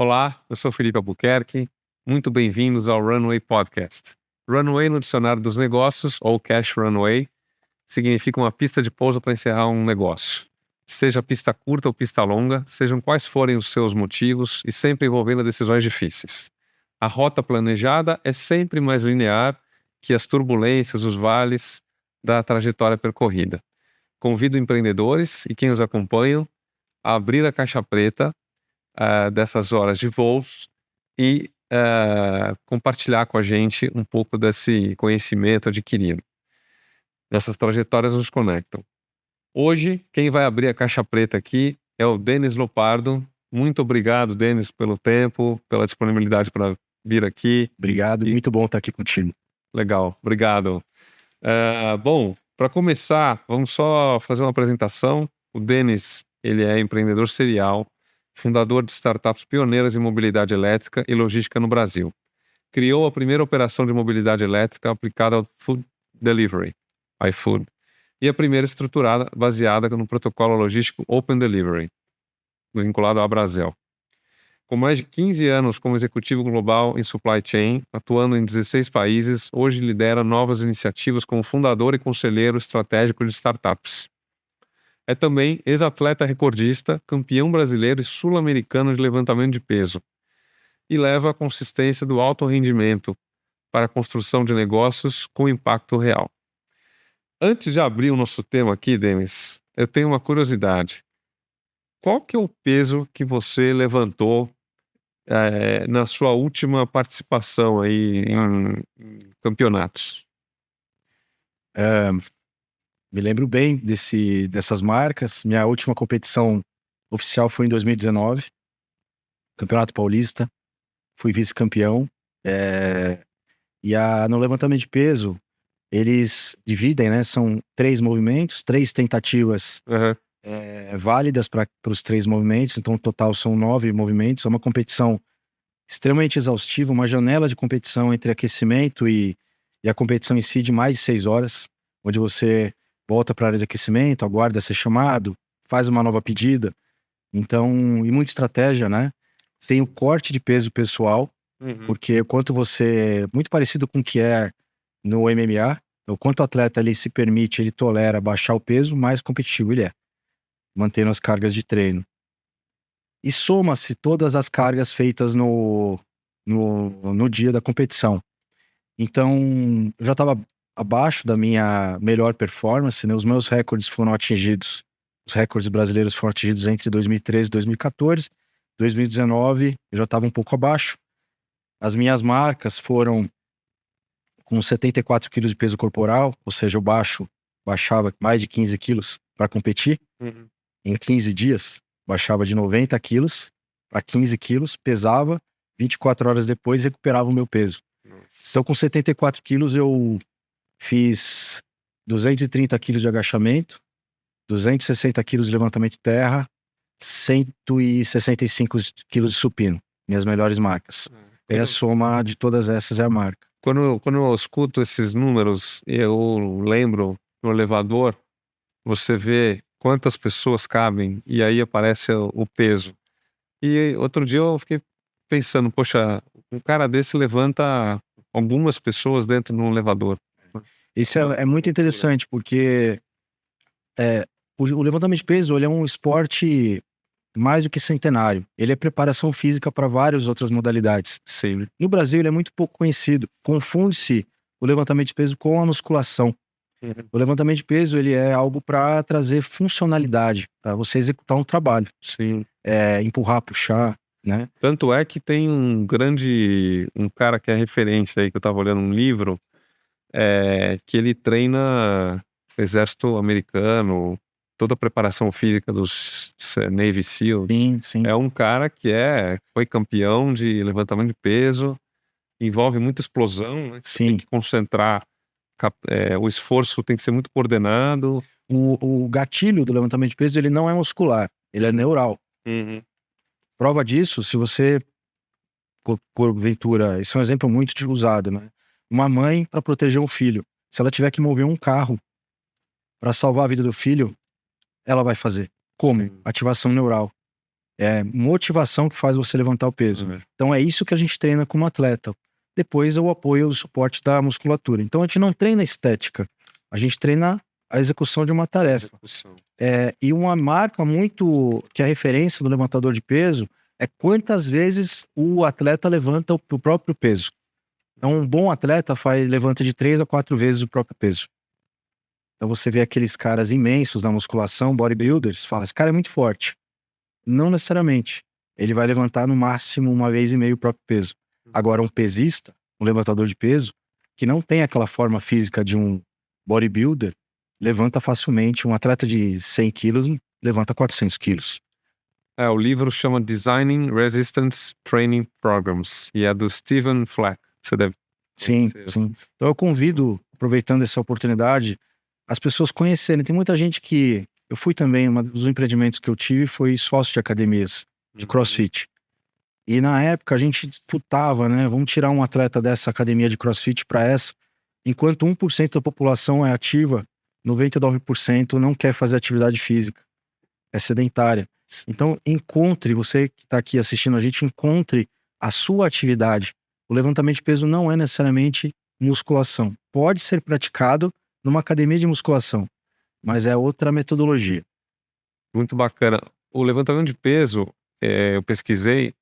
Olá, eu sou Felipe Albuquerque. Muito bem-vindos ao Runway Podcast. Runway no dicionário dos negócios, ou Cash Runway, significa uma pista de pouso para encerrar um negócio. Seja pista curta ou pista longa, sejam quais forem os seus motivos e sempre envolvendo decisões difíceis. A rota planejada é sempre mais linear que as turbulências, os vales da trajetória percorrida. Convido empreendedores e quem os acompanham a abrir a caixa preta dessas horas de voos e compartilhar com a gente um pouco desse conhecimento adquirido. Nossas trajetórias nos conectam. Hoje, quem vai abrir a caixa preta aqui é o Denis Lopardo. Muito obrigado, Denis, pelo tempo, pela disponibilidade para vir aqui. Obrigado, muito bom estar aqui contigo. Legal, obrigado. Bom, para começar, vamos só fazer uma apresentação. O Denis, ele é empreendedor serial, fundador de startups pioneiras em mobilidade elétrica e logística no Brasil. Criou a primeira operação de mobilidade elétrica aplicada ao food delivery, iFood, e a primeira estruturada baseada no protocolo logístico Open Delivery, vinculado à Brasel. Com mais de 15 anos como executivo global em supply chain, atuando em 16 países, hoje lidera novas iniciativas como fundador e conselheiro estratégico de startups. É também ex-atleta recordista, campeão brasileiro e sul-americano de levantamento de peso. E leva a consistência do alto rendimento para a construção de negócios com impacto real. Antes de abrir o nosso tema aqui, Denis, eu tenho uma curiosidade. Qual que é o peso que você levantou na sua última participação aí em campeonatos? Me lembro bem dessas marcas. Minha última competição oficial foi em 2019, Campeonato Paulista. Fui vice-campeão. No levantamento de peso, eles dividem, né? São 3 movimentos, 3 tentativas válidas para os 3 movimentos. Então, no total são 9 movimentos. É uma competição extremamente exaustiva, uma janela de competição entre aquecimento e a competição em si de mais de 6 horas, onde você volta para a área de aquecimento, aguarda ser chamado, faz uma nova pedida. Então, e muita estratégia, né? Tem o corte de peso pessoal, porque o quanto você... Muito parecido com o que é no MMA, o quanto o atleta ali se permite, ele tolera baixar o peso, mais competitivo ele é, mantendo as cargas de treino. E soma-se todas as cargas feitas no dia da competição. Então, eu já estava abaixo da minha melhor performance, né? Os meus recordes foram atingidos, os recordes brasileiros foram atingidos entre 2013 e 2014. 2019, eu já estava um pouco abaixo. As minhas marcas foram com 74 quilos de peso corporal, ou seja, eu baixava mais de 15 quilos para competir. Em 15 dias, baixava de 90 quilos para 15 quilos, pesava, 24 horas depois recuperava o meu peso. Então, com 74 quilos, eu fiz 230 quilos de agachamento, 260 quilos de levantamento de terra, 165 quilos de supino. Minhas melhores marcas. E a soma de todas essas é a marca. Quando eu escuto esses números, eu lembro no elevador, você vê quantas pessoas cabem e aí aparece o peso. E outro dia eu fiquei pensando, poxa, um cara desse levanta algumas pessoas dentro de um elevador. Isso é muito interessante, porque o levantamento de peso, ele é um esporte mais do que centenário. Ele é preparação física para várias outras modalidades. Sim. No Brasil, ele é muito pouco conhecido. Confunde-se o levantamento de peso com a musculação. O levantamento de peso, ele é algo para trazer funcionalidade, para você executar um trabalho. Sim. Empurrar, puxar, né? Tanto é que tem um cara que é referência aí, que eu estava olhando um livro, que ele treina o exército americano, toda a preparação física dos Navy SEAL. Sim. É um cara que foi campeão de levantamento de peso, envolve muita explosão, né? Você tem que concentrar, o esforço tem que ser muito coordenado. O gatilho do levantamento de peso, ele não é muscular, ele é neural. Prova disso, se você, porventura, isso é um exemplo muito usado, né? Uma mãe, para proteger um filho, se ela tiver que mover um carro para salvar a vida do filho, ela vai fazer. Como? Ativação neural. É motivação que faz você levantar o peso. Então é isso que a gente treina como atleta. Depois o apoio e o suporte da musculatura. Então a gente não treina estética, a gente treina a execução de uma tarefa. E uma marca muito que é a referência do levantador de peso é quantas vezes o atleta levanta o próprio peso. Então um bom atleta levanta de 3 a 4 vezes o próprio peso. Então você vê aqueles caras imensos na musculação, bodybuilders, fala, esse cara é muito forte. Não necessariamente. Ele vai levantar no máximo 1,5 vezes o próprio peso. Agora, um pesista, um levantador de peso, que não tem aquela forma física de um bodybuilder, levanta facilmente. Um atleta de 100 quilos levanta 400 quilos. O livro chama Designing Resistance Training Programs e é do Stephen Fleck. Você deve conhecer. Sim. Então eu convido, aproveitando essa oportunidade, as pessoas conhecerem. Tem muita gente que... Eu fui também, um dos empreendimentos que eu tive foi sócio de academias de CrossFit. E na época a gente disputava, né? Vamos tirar um atleta dessa academia de CrossFit para essa. Enquanto 1% da população é ativa, 99% não quer fazer atividade física. É sedentária. Então encontre, você que está aqui assistindo a gente, encontre a sua atividade. O levantamento de peso não é necessariamente musculação. Pode ser praticado numa academia de musculação, mas é outra metodologia. Muito bacana. O levantamento de peso, eu pesquisei,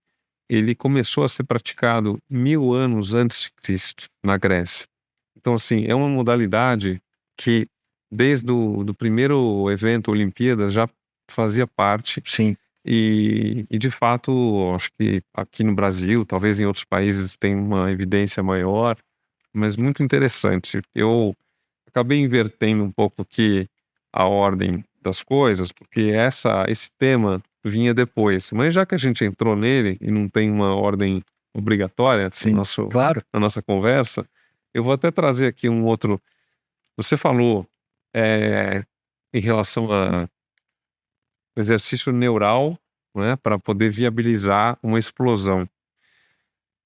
ele começou a ser praticado 1000 anos antes de Cristo, na Grécia. Então, assim, é uma modalidade que, desde o primeiro evento Olimpíadas, já fazia parte. Sim. E de fato, acho que aqui no Brasil, talvez em outros países, tem uma evidência maior, mas muito interessante. Eu acabei invertendo um pouco aqui a ordem das coisas, porque esse tema vinha depois. Mas já que a gente entrou nele e não tem uma ordem obrigatória claro, na nossa conversa, eu vou até trazer aqui um outro. Você falou em relação a exercício neural, né, para poder viabilizar uma explosão.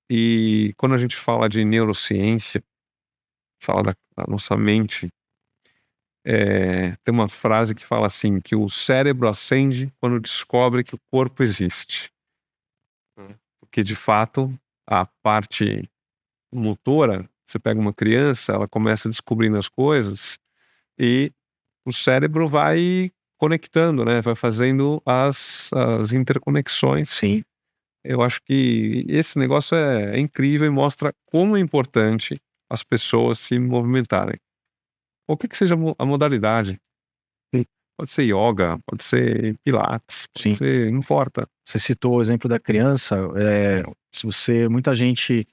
E quando a gente fala de neurociência, fala da nossa mente, tem uma frase que fala assim, que o cérebro acende quando descobre que o corpo existe. Porque, de fato, a parte motora, você pega uma criança, ela começa descobrindo as coisas e o cérebro vai conectando, né? Vai fazendo as interconexões. Sim. Eu acho que esse negócio é incrível e mostra como é importante as pessoas se movimentarem. Qualquer que seja a modalidade. Pode ser yoga, pode ser pilates, pode ser, não importa. Você citou o exemplo da criança, muita gente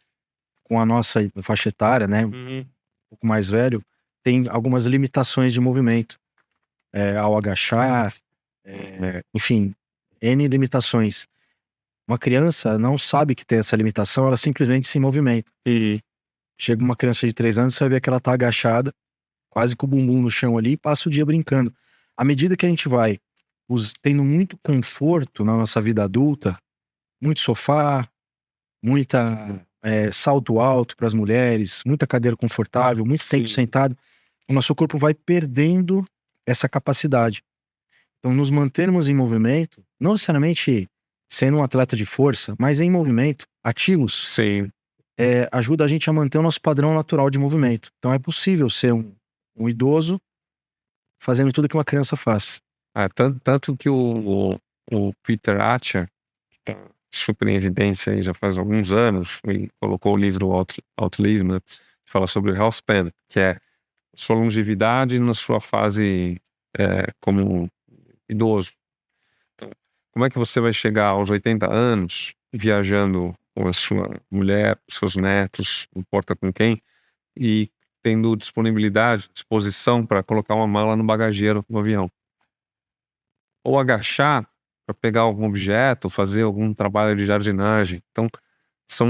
com a nossa faixa etária, né, um pouco mais velho, tem algumas limitações de movimento, ao agachar, enfim, N limitações. Uma criança não sabe que tem essa limitação, ela simplesmente se movimenta. E chega uma criança de 3 anos, você vai ver que ela tá agachada, quase com o bumbum no chão ali, e passa o dia brincando. À medida que a gente vai tendo muito conforto na nossa vida adulta, muito sofá, muita salto alto para as mulheres, muita cadeira confortável, muito tempo sentado, o nosso corpo vai perdendo essa capacidade. Então, nos mantermos em movimento, não necessariamente sendo um atleta de força, mas em movimento, ativos, ajuda a gente a manter o nosso padrão natural de movimento. Então é possível ser um idoso fazendo tudo que uma criança faz. Tanto que o Peter Attia, que está super em evidência aí já faz alguns anos, ele colocou o livro Outlive, né, que fala sobre o health span, que é sua longevidade na sua fase como idoso. Então, como é que você vai chegar aos 80 anos viajando com a sua mulher, seus netos, não importa com quem, e tendo disponibilidade, disposição para colocar uma mala no bagageiro do avião? Ou agachar para pegar algum objeto, fazer algum trabalho de jardinagem. Então, são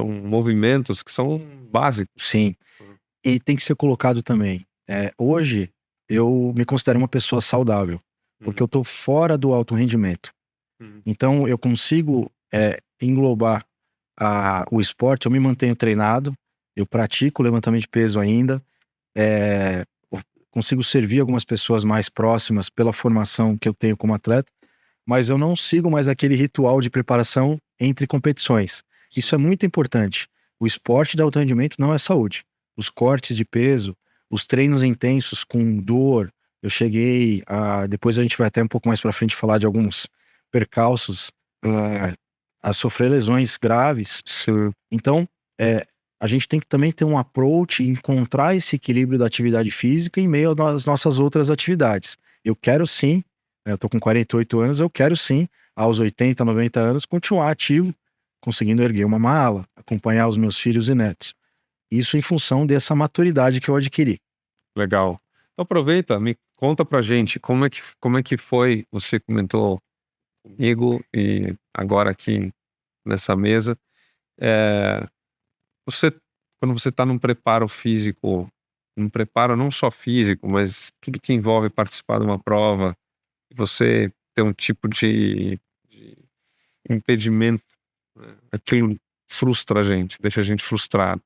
movimentos que são básicos. Sim, e tem que ser colocado também. Hoje, eu me considero uma pessoa saudável, porque eu tô fora do alto rendimento. Então, eu consigo englobar o esporte, eu me mantenho treinado, eu pratico levantamento de peso ainda, consigo servir algumas pessoas mais próximas pela formação que eu tenho como atleta, mas eu não sigo mais aquele ritual de preparação entre competições. Isso é muito importante. O esporte de alto rendimento não é saúde. Os cortes de peso, os treinos intensos com dor, eu cheguei a... Depois a gente vai até um pouco mais para frente falar de alguns percalços, a sofrer lesões graves. Sim. Então, a gente tem que também ter um approach e encontrar esse equilíbrio da atividade física em meio às nossas outras atividades. Eu quero sim, eu tô com 48 anos, eu quero sim, aos 80, 90 anos, continuar ativo, conseguindo erguer uma mala, acompanhar os meus filhos e netos. Isso em função dessa maturidade que eu adquiri. Legal. Então aproveita, me conta pra gente como é que foi, você comentou comigo e agora aqui nessa mesa, quando você está num preparo físico, um preparo não só físico, mas tudo que envolve participar de uma prova, você tem um tipo de impedimento, né? Aquilo frustra a gente, deixa a gente frustrado.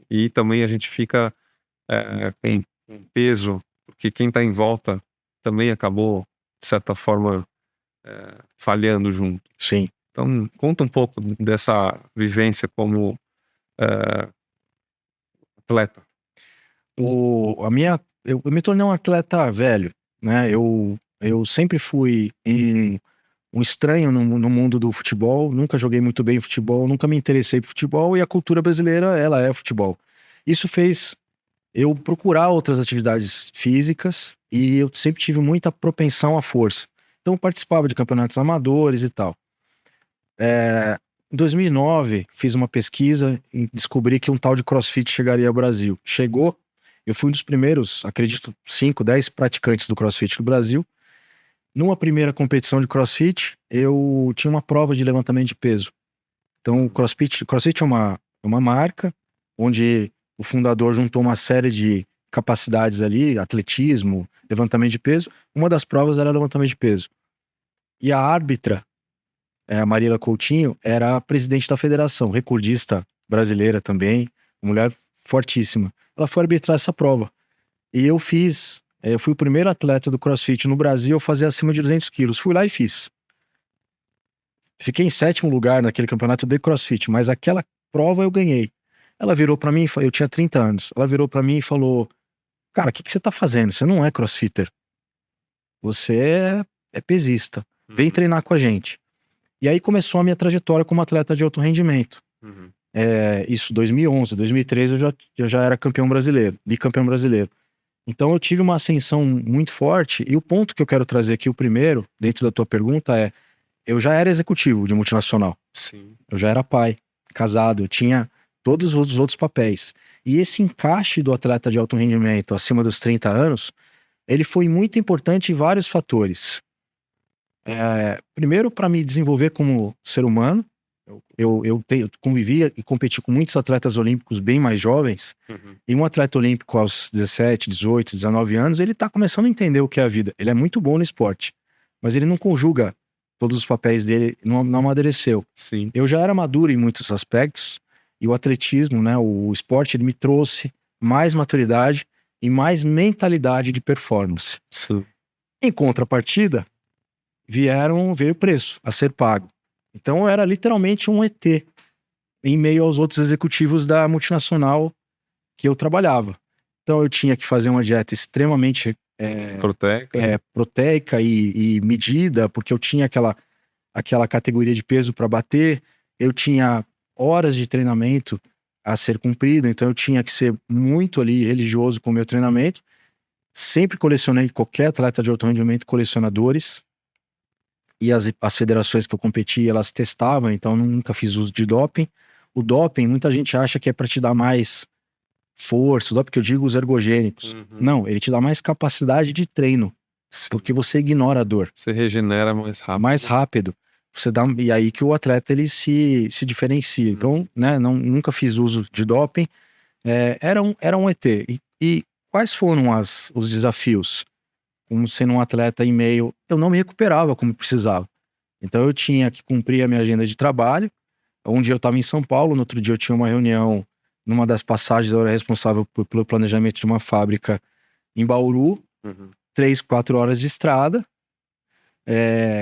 E também a gente fica com peso, porque quem está em volta também acabou, de certa forma, falhando junto. Sim. Então, conta um pouco dessa vivência como atleta. Eu me tornei um atleta velho, né? Eu sempre fui um estranho no mundo do futebol, nunca joguei muito bem futebol, nunca me interessei por futebol, e a cultura brasileira, ela é futebol. Isso fez eu procurar outras atividades físicas, e eu sempre tive muita propensão à força. Então eu participava de campeonatos amadores e tal. Em 2009, fiz uma pesquisa e descobri que um tal de CrossFit chegaria ao Brasil. Chegou, eu fui um dos primeiros, acredito, 5, 10 praticantes do CrossFit no Brasil. Numa primeira competição de CrossFit, eu tinha uma prova de levantamento de peso. Então, o CrossFit é uma marca onde o fundador juntou uma série de capacidades ali, atletismo, levantamento de peso. Uma das provas era levantamento de peso. E a árbitra, a Marília Coutinho, era a presidente da federação, recordista brasileira também, uma mulher fortíssima. Ela foi arbitrar essa prova. E eu fui o primeiro atleta do CrossFit no Brasil a fazer acima de 200 quilos. Fui lá e fiz. Fiquei em 7º lugar naquele campeonato de CrossFit, mas aquela prova eu ganhei. Ela virou pra mim, eu tinha 30 anos, ela virou pra mim e falou: cara, o que você tá fazendo? Você não é crossfitter. Você é pesista. Vem treinar com a gente. E aí começou a minha trajetória como atleta de alto rendimento. Isso 2011, 2013 eu já era campeão brasileiro, bicampeão brasileiro. Então eu tive uma ascensão muito forte, e o ponto que eu quero trazer aqui, o primeiro, dentro da tua pergunta, eu já era executivo de multinacional. Sim. Eu já era pai, casado, eu tinha todos os outros papéis. E esse encaixe do atleta de alto rendimento acima dos 30 anos, ele foi muito importante em vários fatores. Primeiro, para me desenvolver como ser humano. Eu convivia e competi com muitos atletas olímpicos bem mais jovens. E um atleta olímpico aos 17, 18, 19 anos, ele tá começando a entender o que é a vida. Ele é muito bom no esporte, mas ele não conjuga todos os papéis dele, não amadureceu. Sim. Eu já era maduro em muitos aspectos, e o atletismo, né, o esporte, ele me trouxe mais maturidade e mais mentalidade de performance. Sim. Em contrapartida, veio o preço a ser pago. Então eu era literalmente um ET em meio aos outros executivos da multinacional que eu trabalhava. Então eu tinha que fazer uma dieta extremamente proteica e medida, porque eu tinha aquela categoria de peso para bater. Eu tinha horas de treinamento a ser cumprido, então eu tinha que ser muito ali religioso com o meu treinamento. Sempre colecionei, qualquer atleta de alto rendimento coleciona dores. E as federações que eu competi, elas testavam, então eu nunca fiz uso de doping. O doping, muita gente acha que é para te dar mais força, o doping que eu digo, os ergogênicos. Não, ele te dá mais capacidade de treino. Sim. Porque você ignora a dor. Você regenera mais rápido. Mais rápido. E aí que o atleta, ele se diferencia. Então, né, nunca fiz uso de doping. Era um ET. E quais foram os desafios? Como sendo um atleta em meio, eu não me recuperava como precisava. Então eu tinha que cumprir a minha agenda de trabalho. Um dia eu estava em São Paulo, no outro dia eu tinha uma reunião numa das passagens, eu era responsável pelo planejamento de uma fábrica em Bauru, 3, 4 horas de estrada.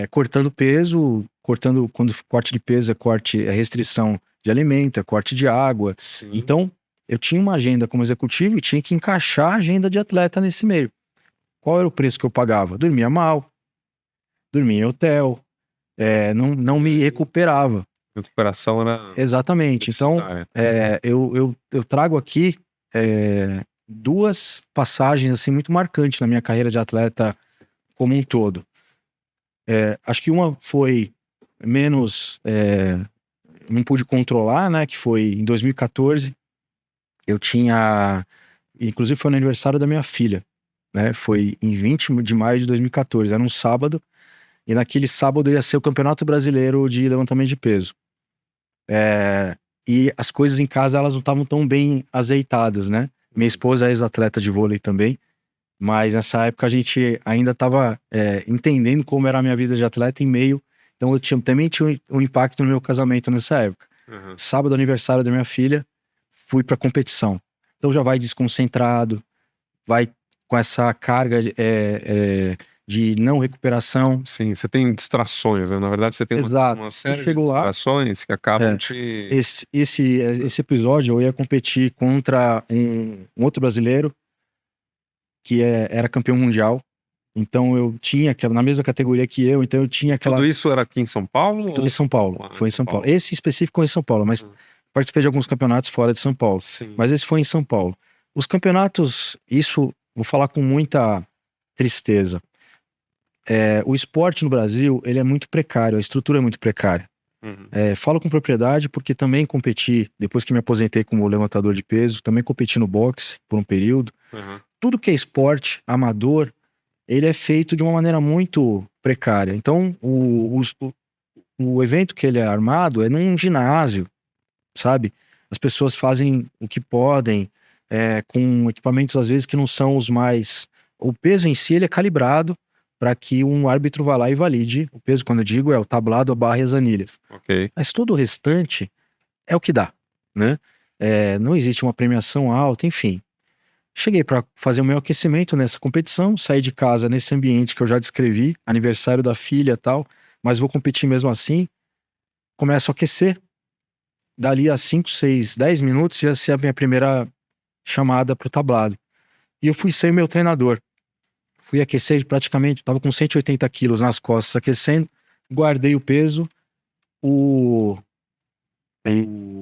cortando peso, quando corte de peso é restrição de alimento, é corte de água. Sim. Então, eu tinha uma agenda como executivo e tinha que encaixar a agenda de atleta nesse meio. Qual era o preço que eu pagava? Dormia mal, dormia em hotel, não me recuperava. Recuperação era... Exatamente. Então, eu trago aqui duas passagens assim muito marcantes na minha carreira de atleta como um todo. Acho que uma foi menos... não pude controlar, né? Que foi em 2014. Eu tinha... Inclusive foi no aniversário da minha filha, né? Foi em 20 de maio de 2014. Era um sábado. E naquele sábado ia ser o Campeonato Brasileiro de levantamento de peso. E as coisas em casa, elas não estavam tão bem azeitadas, né? Minha esposa é ex-atleta de vôlei também. Mas nessa época a gente ainda estava entendendo como era a minha vida de atleta em meio. Então eu também tinha um impacto no meu casamento nessa época. Uhum. Sábado, aniversário da minha filha, fui pra competição. Então já vai desconcentrado, vai com essa carga de não recuperação. Sim, você tem distrações, né? Na verdade você tem uma série de distrações que acabam te... Esse episódio eu ia competir contra um outro brasileiro que era campeão mundial. Então eu tinha na mesma categoria que eu, então eu tinha aquela... Tudo isso era aqui em São Paulo? Tudo em São Paulo, foi em São Paulo. Esse específico foi em São Paulo, mas participei de alguns campeonatos fora de São Paulo. Sim. Mas esse foi em São Paulo. Os campeonatos, isso vou falar com muita tristeza. O esporte no Brasil, ele é muito precário, a estrutura é muito precária. Uhum. Falo com propriedade porque também competi, depois que me aposentei como levantador de peso, também competi no boxe por um período. Uhum. Tudo que é esporte amador, ele é feito de uma maneira muito precária. Então, o evento que ele é armado é num ginásio, sabe? As pessoas fazem o que podem, com equipamentos às vezes que não são os mais... O peso em si, ele é calibrado para que um árbitro vá lá e valide. O peso, quando eu digo, é o tablado, a barra e as anilhas. Okay. Mas todo o restante é o que dá, né? Não existe uma premiação alta, enfim. Cheguei para fazer o meu aquecimento nessa competição, saí de casa nesse ambiente que eu já descrevi, aniversário da filha e tal, mas vou competir mesmo assim. Começo a aquecer. Dali a 5, 6, 10 minutos ia ser a minha primeira chamada pro tablado. E eu fui sem o meu treinador. Fui aquecer praticamente, tava com 180 quilos nas costas aquecendo, guardei o peso, o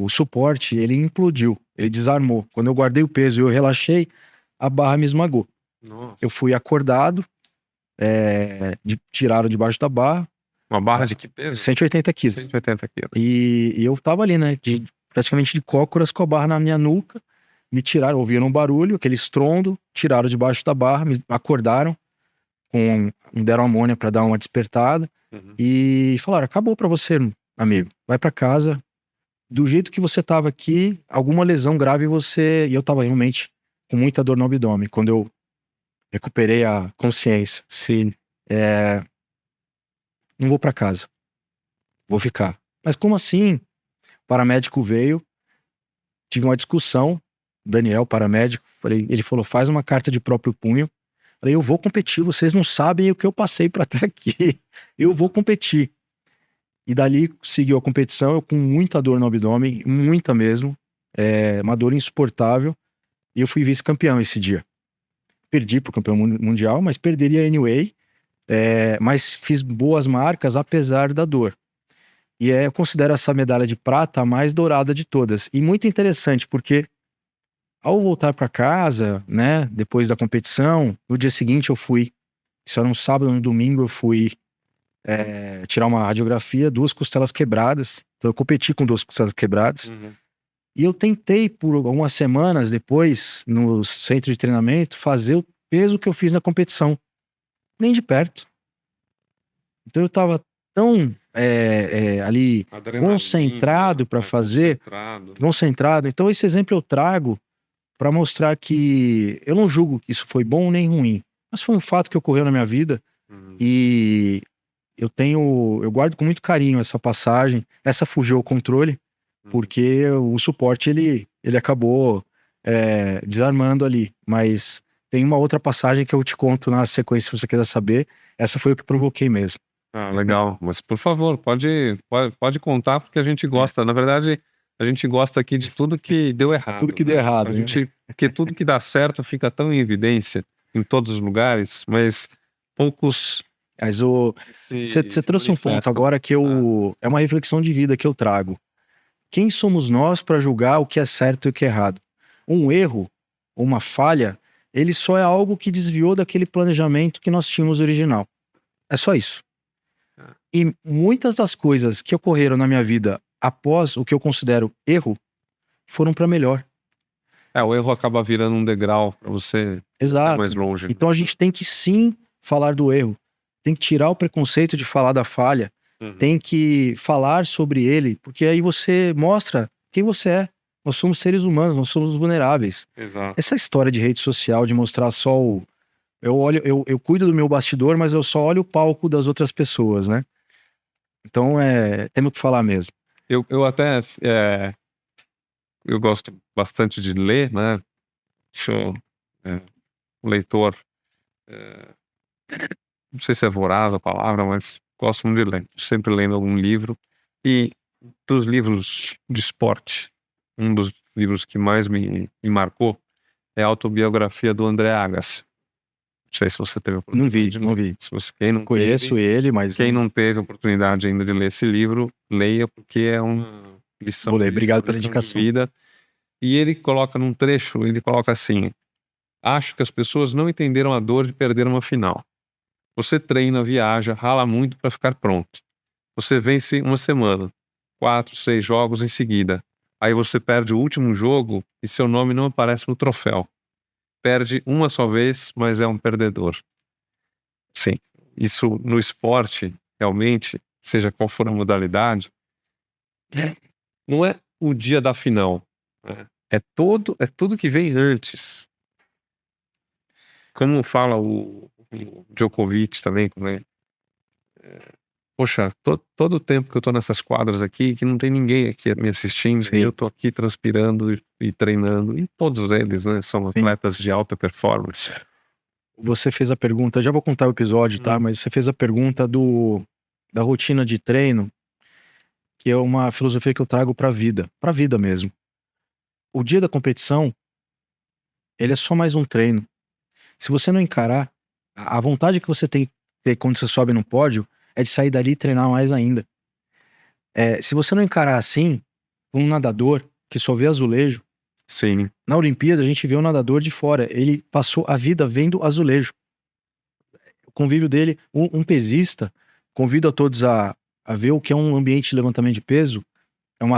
suporte, ele implodiu, ele desarmou. Quando eu guardei o peso e eu relaxei, a barra me esmagou. Nossa. Eu fui acordado, tiraram debaixo da barra. Uma barra de que peso? 180 quilos. 180 quilos. E eu tava ali, né, praticamente de cócoras com a barra na minha nuca. Me tiraram, ouviram um barulho, aquele estrondo, tiraram debaixo da barra, me acordaram, me deram amônia para dar uma despertada. Uhum. E falaram, acabou pra você, amigo, vai pra casa. Do jeito que você tava aqui, alguma lesão grave você... E eu tava realmente com muita dor no abdômen. Quando eu recuperei a consciência, sim, não vou pra casa, vou ficar. Mas como assim? O paramédico veio, tive uma discussão, Daniel, paramédico, ele falou, faz uma carta de próprio punho. Falei, eu vou competir, vocês não sabem o que eu passei pra estar aqui. Eu vou competir. E dali seguiu a competição, eu com muita dor no abdômen, muita mesmo, uma dor insuportável, e eu fui vice-campeão esse dia. Perdi pro campeão mundial, mas perderia anyway, mas fiz boas marcas apesar da dor. E eu considero essa medalha de prata a mais dourada de todas. E muito interessante, porque ao voltar para casa, né, depois da competição, no dia seguinte eu fui, isso era um sábado, no domingo eu fui tirar uma radiografia, 2 costelas quebradas. Então eu competi com 2 costelas quebradas. Uhum. E eu tentei por algumas semanas depois, no centro de treinamento, fazer o peso que eu fiz na competição. Nem de perto. Então eu tava tão ali concentrado para fazer, concentrado. Então esse exemplo eu trago para mostrar que eu não julgo que isso foi bom nem ruim, mas foi um fato que ocorreu na minha vida. E eu guardo com muito carinho essa passagem. Essa fugiu ao controle, porque o suporte ele acabou desarmando ali. Mas tem uma outra passagem que eu te conto na sequência, se você quiser saber. Essa foi o que provoquei mesmo. Ah, legal. Mas, por favor, pode contar, porque a gente gosta. Na verdade, a gente gosta aqui de tudo que deu errado. Tudo que deu errado, A né? gente, porque tudo que dá certo fica tão em evidência em todos os lugares, mas poucos Mas você se trouxe um ponto manifestam. agora que é uma reflexão de vida que eu trago. Quem somos nós para julgar o que é certo e o que é errado? Um erro, uma falha, ele só é algo que desviou daquele planejamento que nós tínhamos original. É só isso. E muitas das coisas que ocorreram na minha vida após o que eu considero erro foram para melhor. O erro acaba virando um degrau para você ir mais longe. Então a gente tem que sim falar do erro. Tem que tirar o preconceito de falar da falha. Tem que falar sobre ele, porque aí você mostra quem você é. Nós somos seres humanos, nós somos vulneráveis. Exato. Essa história de rede social, de mostrar só o... Eu cuido do meu bastidor, mas eu só olho o palco das outras pessoas, né? Então, temos que falar mesmo. Eu até... eu gosto bastante de ler, né? Sou um leitor... não sei se é voraz a palavra, mas gosto muito de ler. Sempre lendo algum livro. E dos livros de esporte, um dos livros que mais me marcou é a autobiografia do André Agassi. Não sei se você teve a oportunidade. Não vi. Se você, quem não Conheço ele, mas... Quem não teve a oportunidade ainda de ler esse livro, leia, porque é uma lição, Vou ler. Obrigado pela indicação. de vida. E ele coloca num trecho, ele coloca assim: acho que as pessoas não entenderam a dor de perder uma final. Você treina, viaja, rala muito para ficar pronto. Você vence uma semana, 4, 6 jogos em seguida. Aí você perde o último jogo e seu nome não aparece no troféu. Perde uma só vez, mas é um perdedor. Sim, isso no esporte, realmente, seja qual for a modalidade, não é o dia da final. É tudo que vem antes. Como fala o Djokovic também, poxa, todo o tempo que eu tô nessas quadras aqui, que não tem ninguém aqui me assistindo, e eu tô aqui transpirando e treinando, e todos eles, né, são atletas de alta performance. Você fez a pergunta, já vou contar o episódio, tá? Mas você fez a pergunta da rotina de treino, que é uma filosofia que eu trago pra vida mesmo. O dia da competição, ele é só mais um treino. Se você não encarar, a vontade que você tem que ter quando você sobe no pódio é de sair dali e treinar mais ainda. Se você não encarar assim, um nadador que só vê azulejo, sim, na Olimpíada a gente vê o nadador de fora, ele passou a vida vendo azulejo. O convívio dele, um pesista, convido a todos a ver o que é um ambiente de levantamento de peso, é um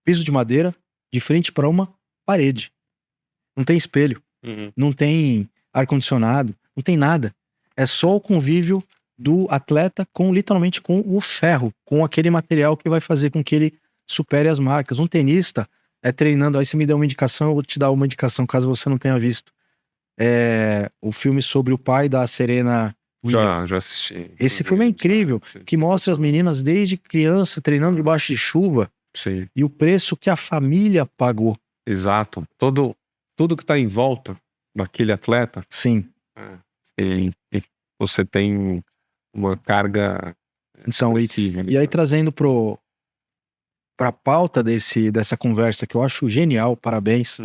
piso de madeira de frente para uma parede. Não tem espelho, não tem ar-condicionado, não tem nada. É só o convívio do atleta literalmente com o ferro, com aquele material que vai fazer com que ele supere as marcas. Um tenista treinando, aí você me deu uma indicação, eu vou te dar uma indicação caso você não tenha visto. O filme sobre o pai da Serena Williams. Já assisti. Esse filme é incrível, que mostra as meninas desde criança treinando debaixo de chuva. Sim. E o preço que a família pagou. Exato. Tudo que está em volta daquele atleta. Sim. E você tem uma carga. Então, e aí trazendo para a pauta dessa conversa, que eu acho genial, parabéns.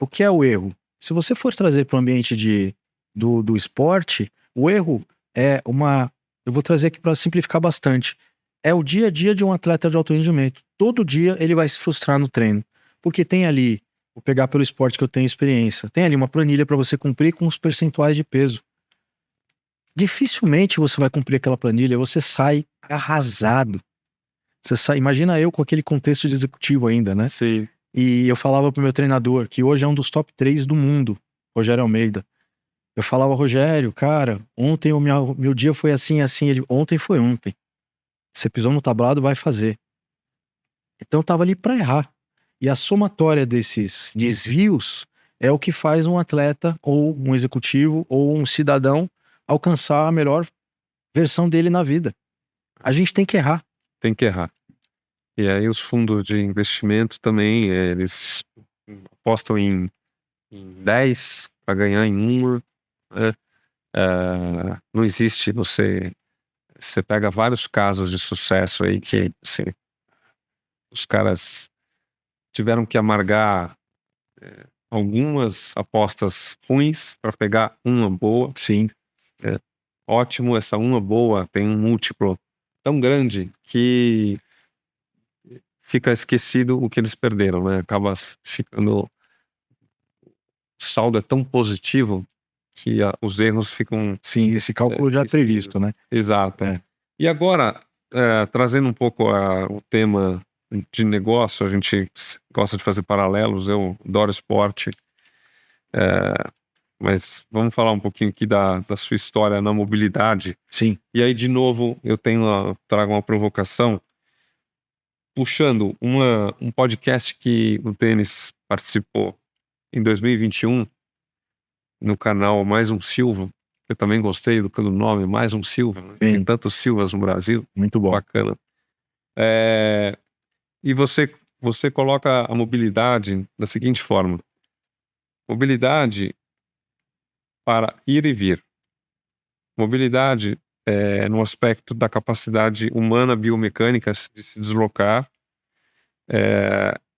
O que é o erro? Se você for trazer para o ambiente do esporte, o erro é eu vou trazer aqui para simplificar bastante. É o dia a dia de um atleta de alto rendimento. Todo dia ele vai se frustrar no treino. Porque tem ali, vou pegar pelo esporte que eu tenho experiência, tem ali uma planilha para você cumprir com os percentuais de peso. Dificilmente você vai cumprir aquela planilha, você sai arrasado. Imagina eu com aquele contexto de executivo ainda, né? Sim. E eu falava pro meu treinador, que hoje é um dos top 3 do mundo, Rogério Almeida. Eu falava, Rogério, cara, ontem o meu dia foi assim, assim. Ontem foi ontem. Você pisou no tablado, vai fazer. Então eu tava ali pra errar. E a somatória desses desvios é o que faz um atleta, ou um executivo, ou um cidadão alcançar a melhor versão dele na vida. A gente tem que errar. Tem que errar. E aí os fundos de investimento também, eles apostam em 10 para ganhar em 1. Não existe, você pega vários casos de sucesso aí que assim, os caras tiveram que amargar algumas apostas ruins para pegar uma boa. Sim. Ótimo, essa uma boa tem um múltiplo tão grande que fica esquecido o que eles perderam, né? Acaba ficando... O saldo é tão positivo que os erros ficam... Sim, esse cálculo já é previsto, né? Exato. E agora, trazendo um pouco o tema de negócio, a gente gosta de fazer paralelos, eu adoro esporte, mas vamos falar um pouquinho aqui da sua história na mobilidade. Sim. E aí, de novo, eu trago uma provocação, puxando um podcast que o Denis participou em 2021, no canal Mais Um Silva. Eu também gostei do nome, Mais Um Silva. Tem tantos Silvas no Brasil. Muito bom. Bacana. E você coloca a mobilidade da seguinte forma: mobilidade para ir e vir. Mobilidade no aspecto da capacidade humana biomecânica de se deslocar,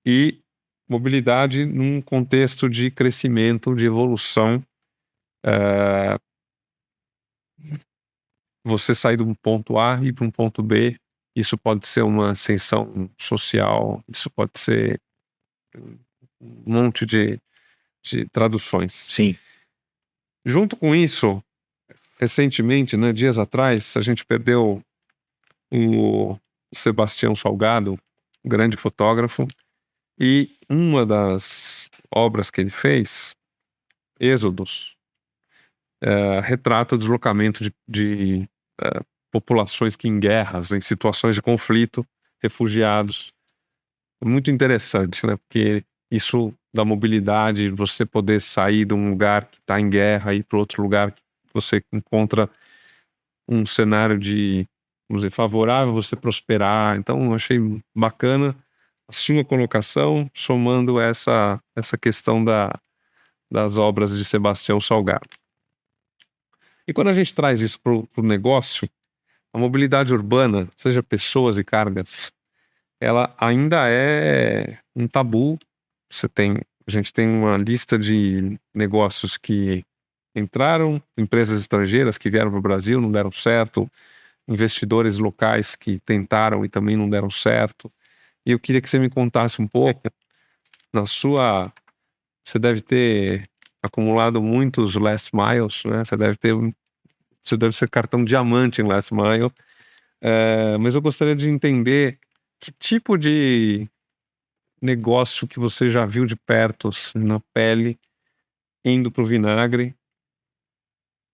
e mobilidade num contexto de crescimento, de evolução. Você sair de um ponto A e ir para um ponto B, isso pode ser uma ascensão social, isso pode ser um monte de traduções. Sim. Junto com isso, recentemente, né, dias atrás, a gente perdeu o Sebastião Salgado, um grande fotógrafo, e uma das obras que ele fez, Êxodos, retrata o deslocamento de populações que em guerras, em situações de conflito, refugiados. É muito interessante, né? Porque isso da mobilidade, você poder sair de um lugar que está em guerra e ir para outro lugar que você encontra um cenário de, vamos dizer, favorável, você prosperar. Então, eu achei bacana a sua colocação, somando essa questão das obras de Sebastião Salgado. E quando a gente traz isso para o negócio, a mobilidade urbana, seja pessoas e cargas, ela ainda é um tabu. A gente tem uma lista de negócios que entraram, empresas estrangeiras que vieram para o Brasil, não deram certo, investidores locais que tentaram e também não deram certo. E eu queria que você me contasse um pouco, você deve ter acumulado muitos last miles, né? Você deve ser cartão diamante em last mile, mas eu gostaria de entender que tipo de negócio que você já viu de perto, assim, na pele, indo para o vinagre,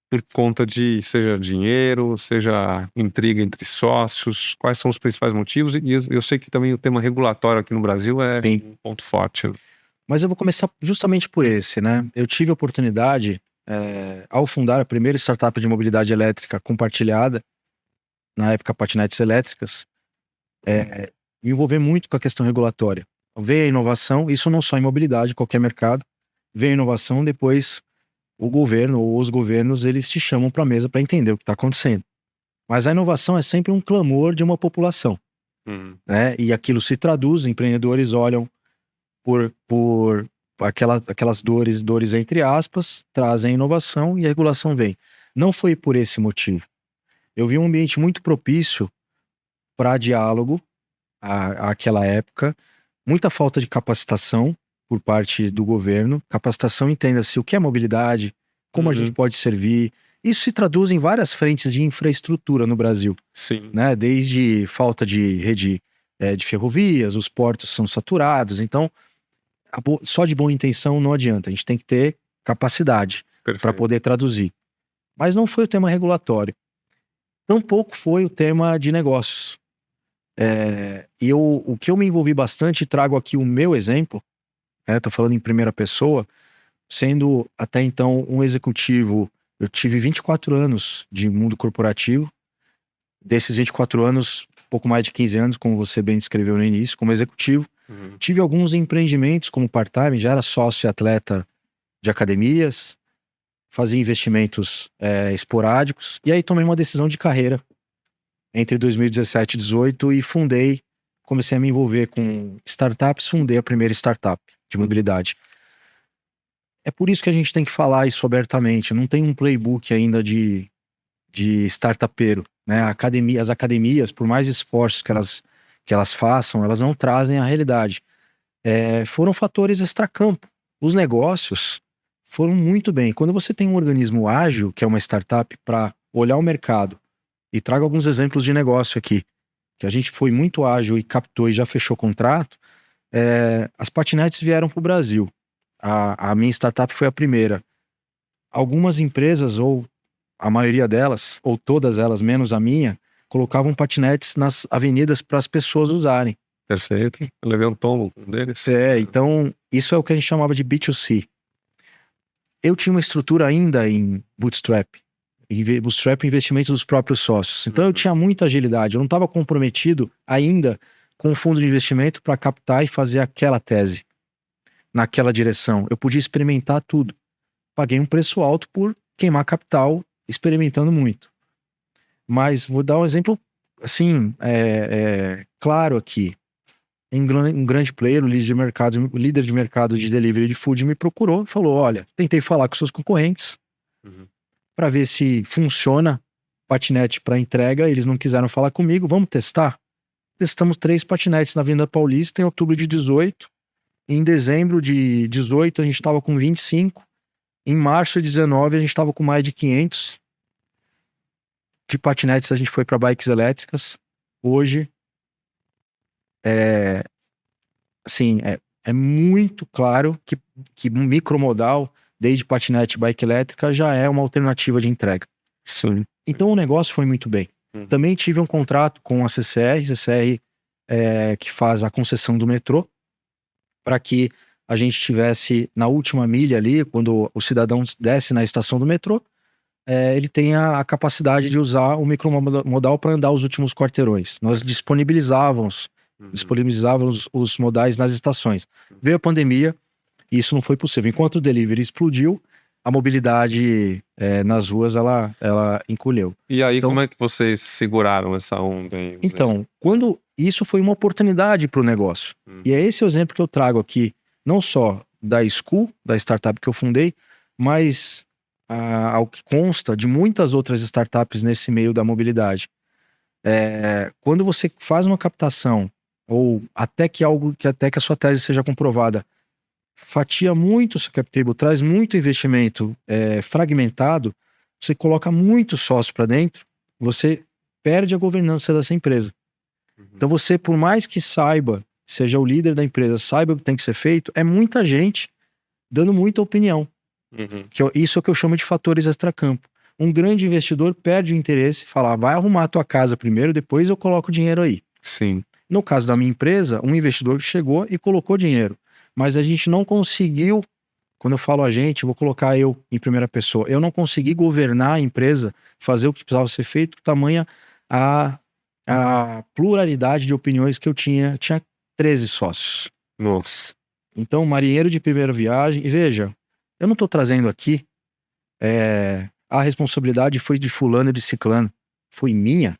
por conta de, seja dinheiro, seja intriga entre sócios, quais são os principais motivos? E eu sei que também o tema regulatório aqui no Brasil é um ponto forte. Mas eu vou começar justamente por esse, né? Eu tive a oportunidade, ao fundar a primeira startup de mobilidade elétrica compartilhada, na época patinetes elétricas, me envolver muito com a questão regulatória. Veio a inovação, isso não só em mobilidade, qualquer mercado, veio a inovação, depois o governo ou os governos, eles te chamam para a mesa para entender o que está acontecendo. Mas a inovação é sempre um clamor de uma população, né? E aquilo se traduz, empreendedores olham por aquelas dores entre aspas, trazem inovação e a regulação vem. Não foi por esse motivo. Eu vi um ambiente muito propício para diálogo àquela época, muita falta de capacitação por parte do governo. Capacitação, entenda-se o que é mobilidade, como a gente pode servir. Isso se traduz em várias frentes de infraestrutura no Brasil. Sim. Né? Desde falta de rede de ferrovias, os portos são saturados. Então, só de boa intenção não adianta. A gente tem que ter capacidade para poder traduzir. Mas não foi o tema regulatório. Tampouco foi o tema de negócios. O que eu me envolvi bastante, trago aqui o meu exemplo, tô falando em primeira pessoa, sendo até então um executivo. Eu tive 24 anos de mundo corporativo. Desses 24 anos, pouco mais de 15 anos, como você bem descreveu no início, como executivo. Tive alguns empreendimentos como part-time, já era sócio e atleta de academias. fazia investimentos esporádicos, e aí tomei uma decisão de carreira entre 2017 e 2018 e comecei a me envolver com startups, fundei a primeira startup de mobilidade. É por isso que a gente tem que falar isso abertamente, não tem um playbook ainda de startupeiro, né? As academias, por mais esforços que elas façam, elas não trazem a realidade. Foram fatores extracampo. Os negócios foram muito bem. Quando você tem um organismo ágil, que é uma startup, para olhar o mercado, e trago alguns exemplos de negócio aqui, que a gente foi muito ágil e captou e já fechou contrato, as patinetes vieram para o Brasil. A minha startup foi a primeira. Algumas empresas, ou a maioria delas, ou todas elas, menos a minha, colocavam patinetes nas avenidas para as pessoas usarem. Perfeito. Eu levei um tombo deles. Então, isso é o que a gente chamava de B2C. Eu tinha uma estrutura ainda em Bootstrap. Bootstrap é investimento dos próprios sócios. Então, eu tinha muita agilidade. Eu não estava comprometido ainda com o fundo de investimento para captar e fazer aquela tese naquela direção. Eu podia experimentar tudo. Paguei um preço alto por queimar capital experimentando muito. Mas vou dar um exemplo assim, claro aqui. Um grande player, o líder de mercado de delivery de food, me procurou e falou: olha, tentei falar com seus concorrentes para ver se funciona patinete para entrega, eles não quiseram falar comigo, vamos testar? Testamos 3 patinetes na Avenida Paulista em outubro de 18. Em dezembro de 18 a gente estava com 25. Em março de 19 a gente estava com mais de 500. De patinetes a gente foi para bikes elétricas. Hoje assim, é muito claro que micromodal, desde patinete e bike elétrica, já é uma alternativa de entrega. Sim. Então o negócio foi muito bem. Também tive um contrato com a CCR que faz a concessão do metrô, para que a gente tivesse na última milha ali, quando o cidadão desce na estação do metrô, ele tenha a capacidade de usar o micromodal para andar os últimos quarteirões. Nós disponibilizávamos os modais nas estações. Veio a pandemia e isso não foi possível. Enquanto o delivery explodiu, a mobilidade nas ruas ela encolheu. E aí, então, como é que vocês seguraram essa onda aí? Então, quando isso foi uma oportunidade para o negócio. E é esse o exemplo que eu trago aqui, não só da School, da startup que eu fundei, mas ao que consta de muitas outras startups nesse meio da mobilidade. Quando você faz uma captação, ou até que a sua tese seja comprovada, fatia muito o seu cap table, traz muito investimento fragmentado, você coloca muito sócio para dentro, você perde a governança dessa empresa. Então você, por mais que saiba, seja o líder da empresa, saiba o que tem que ser feito, é muita gente dando muita opinião. Isso é o que eu chamo de fatores extracampo. Um grande investidor perde o interesse e fala: vai arrumar a tua casa primeiro, depois eu coloco o dinheiro aí. Sim. No caso da minha empresa, um investidor chegou e colocou dinheiro, mas a gente não conseguiu, quando eu falo a gente, vou colocar eu em primeira pessoa, eu não consegui governar a empresa, fazer o que precisava ser feito, tamanha a pluralidade de opiniões que eu tinha 13 sócios. Nossa. Então, marinheiro de primeira viagem, e veja, eu não estou trazendo aqui a responsabilidade foi de fulano e de ciclano, foi minha.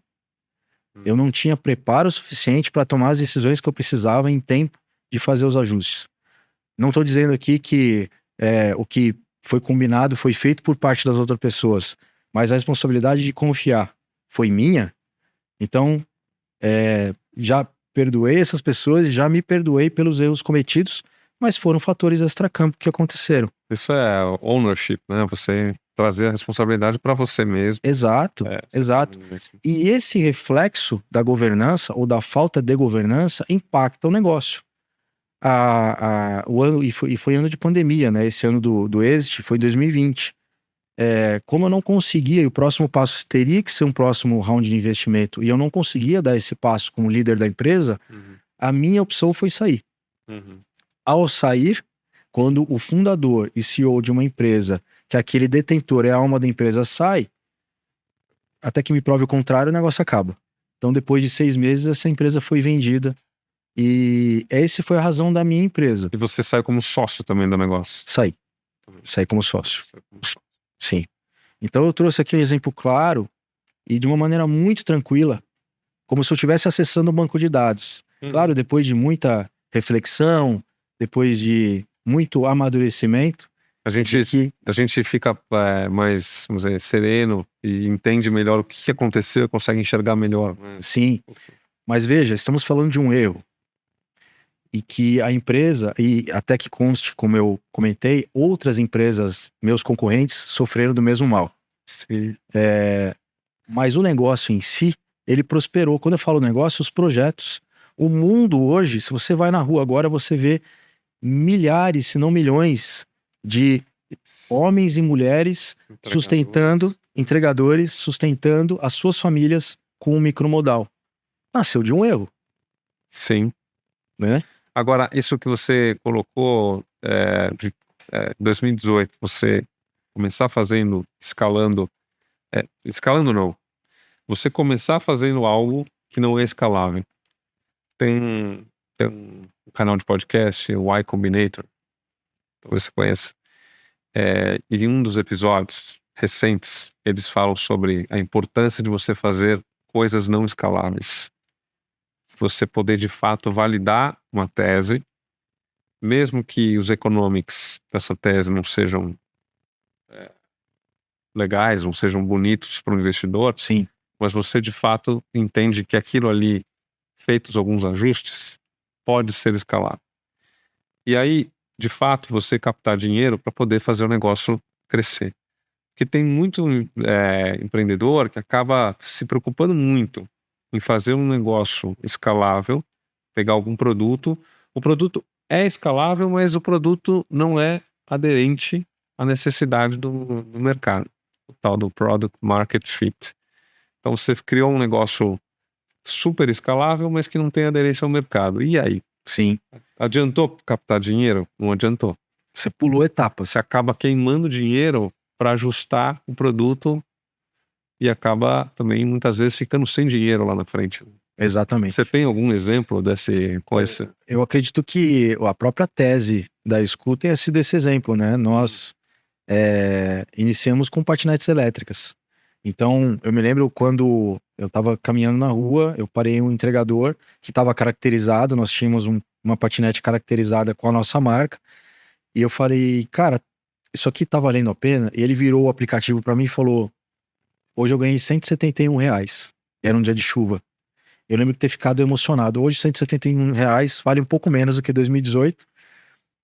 Eu não tinha preparo suficiente para tomar as decisões que eu precisava em tempo de fazer os ajustes. Não estou dizendo aqui que o que foi combinado foi feito por parte das outras pessoas, mas a responsabilidade de confiar foi minha. Então, já perdoei essas pessoas e já me perdoei pelos erros cometidos, mas foram fatores extracampo que aconteceram. Isso é ownership, né? Você trazer a responsabilidade para você mesmo. Exato, exato. E esse reflexo da governança ou da falta de governança impacta o negócio. O ano, e foi ano de pandemia, né? Esse ano do exit foi 2020. Como eu não conseguia, e o próximo passo teria que ser um próximo round de investimento, e eu não conseguia dar esse passo como líder da empresa, a minha opção foi sair. Ao sair, quando o fundador e CEO de uma empresa, que aquele detentor é a alma da empresa, sai, até que me prove o contrário, o negócio acaba. Então, depois de 6 meses, essa empresa foi vendida. E essa foi a razão da minha empresa. E você saiu como sócio também do negócio? Saí como sócio. Sim. Então eu trouxe aqui um exemplo claro e de uma maneira muito tranquila, como se eu estivesse acessando um banco de dados. Claro, depois de muita reflexão, depois de muito amadurecimento, a gente fica mais, vamos dizer, sereno e entende melhor o que aconteceu, consegue enxergar melhor. Sim, mas veja, estamos falando de um erro. E que a empresa, e até que conste, como eu comentei, outras empresas, meus concorrentes, sofreram do mesmo mal. Sim. Mas o negócio em si, ele prosperou. Quando eu falo negócio, os projetos. O mundo hoje, se você vai na rua agora, você vê milhares, se não milhões, de homens e mulheres entregadores, sustentando as suas famílias com o micromodal. Nasceu de um erro. Sim. Né? Agora, isso que você colocou de 2018, você começar fazendo, escalando não, você começar fazendo algo que não é escalável. Tem um canal de podcast, o Y Combinator, talvez você conheça, e em um dos episódios recentes, eles falam sobre a importância de você fazer coisas não escaláveis. Você poder de fato validar uma tese, mesmo que os economics dessa tese não sejam legais, não sejam bonitos para o investidor, Sim, mas você de fato entende que aquilo ali, feitos alguns ajustes, pode ser escalável. E aí, de fato, você captar dinheiro para poder fazer o negócio crescer. Porque tem muito empreendedor que acaba se preocupando muito em fazer um negócio escalável, pegar algum produto. O produto é escalável, mas o produto não é aderente à necessidade do mercado. O tal do Product Market Fit. Então você criou um negócio super escalável, mas que não tem aderência ao mercado. E aí? sim. Adiantou captar dinheiro? Não adiantou. Você pulou etapas. Você acaba queimando dinheiro para ajustar o produto e acaba também muitas vezes ficando sem dinheiro lá na frente. Exatamente. Você tem algum exemplo desse coisa? Eu acredito que a própria tese da School tenha sido esse exemplo, né? Nós iniciamos com patinetes elétricas. Então, eu me lembro quando eu estava caminhando na rua, eu parei um entregador que estava caracterizado, nós tínhamos uma patinete caracterizada com a nossa marca, e eu falei, cara, isso aqui tá valendo a pena? E ele virou o aplicativo para mim e falou, hoje eu ganhei R$171. Era um dia de chuva. Eu lembro de ter ficado emocionado. Hoje, R$171 vale um pouco menos do que 2018,